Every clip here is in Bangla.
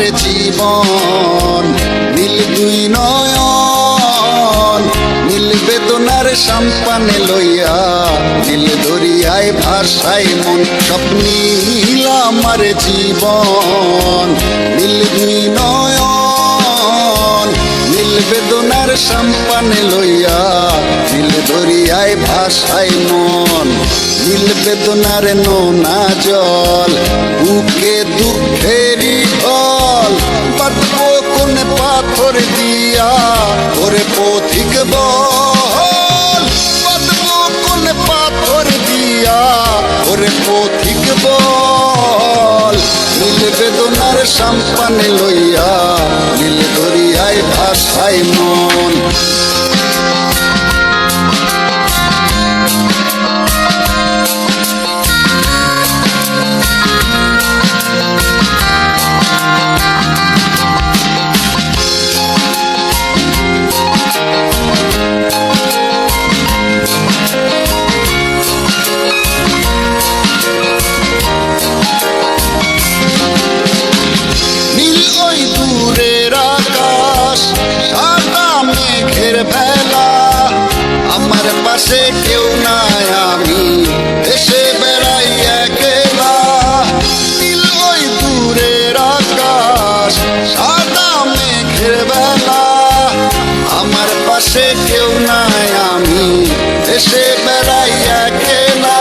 আমার জীবন। নীল দুই নয়ন নীল বেদনার সম্পানে লইয়া, নীল দরিয়ায় ভাসাই মন সব নীল আমার জীবন। নীল দুই নয়ন নীল বেদনার সম্পানে লইয়া, নীল দরিয়ায় ভাসাই মন। নীল বেদনার নোনা জল বুকে দুঃখেরই ঢল, বাঁধবো কোন পাথর দিয়া ওরে পথিক বল। বাঁধবো কোন পাথর দিয়া ওরে পথিক বল। নীল বেদনার সম্পানে লইয়া, নীল দরিয়ায় ভাসাই মন। আমার পাশে কেউ নাই, আমি এসে বেড়াই একলা। নীল ওই দূরের আকাশ সাদা মেঘের বেলা, আমার পাশে কেউ নাই, আমি এসে বেড়াই একলা।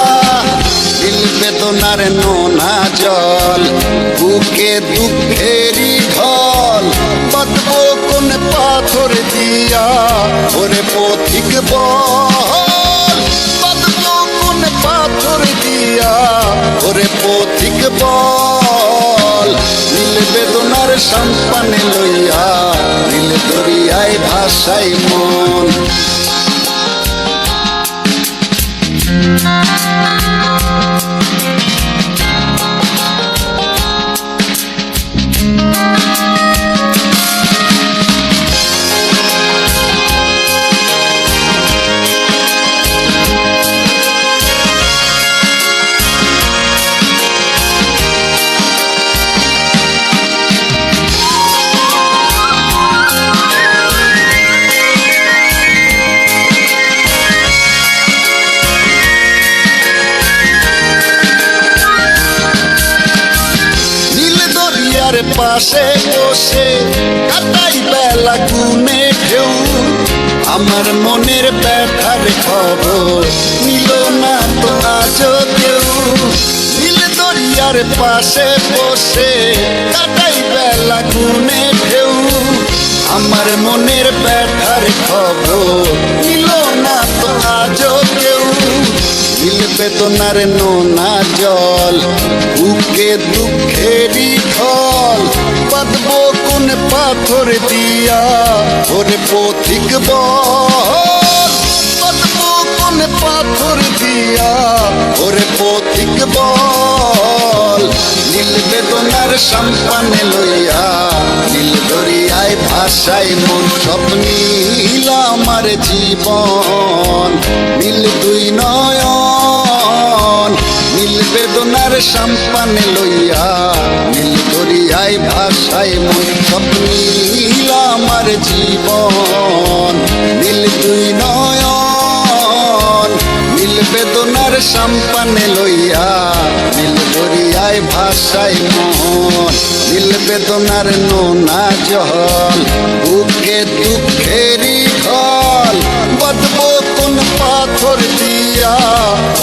নীল বেদনার নোনা জল বুকে দুঃখেরই ঢল, বাঁধবো কোন পাথর দিয়া ওরে পথিক বল। বাঁধবো কোন পাথর দিয়া ওরে পথিক বল। নীল বেদনার সম্পানে লইয়া, নীল দরিয়ায় ভাসাই মন। পাশে বসে কাটাই বেলা গুনে ঢেউ, আমার মনের ব্যথার খবর নিল না তো আজও কেউ। নীল দরিয়ার পাশে বসে কাটাই বেলা গুনে ঢেউ, আমার মনের ব্যথার খবর নিল না তো আজও কেউ। নীল বেদনার নোনা জল বুকে দুঃখেরই ঢল, বাঁধবো কোন পাথর দিয়া ওরে পথিক বল। বাঁধবো কোন পাথর দিয়া ওরে পথিক বল। নীল বেদনার সম্পানে লইয়া, নীল দরিয়ায় ভাসাই মন সব নীল আমার জীবন। নীল দুই নয়ন নীল বেদনার সম্পানে লইয়া, নীল দরিয়ায় ভাসাই মন সব নীল আমার জীবন। নীল দুই নয়ন নীল বেদনার সম্পানে লইয়া, নীল দরিয়ায় ভাসাই মন। নীল বেদনার নোনা জল বুকে দুঃখেরই ঢল, বাঁধবো কোন পাথর দিয়া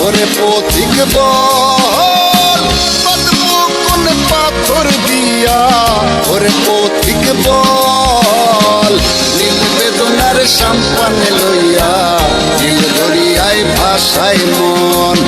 ওরে পথিক বল। বাঁধবো কোন পাথর দিয়া ওরে পথিক বল। নীল বেদনার সম্পানে লইয়া, নীল দরিয়ায় ভাসাই মন।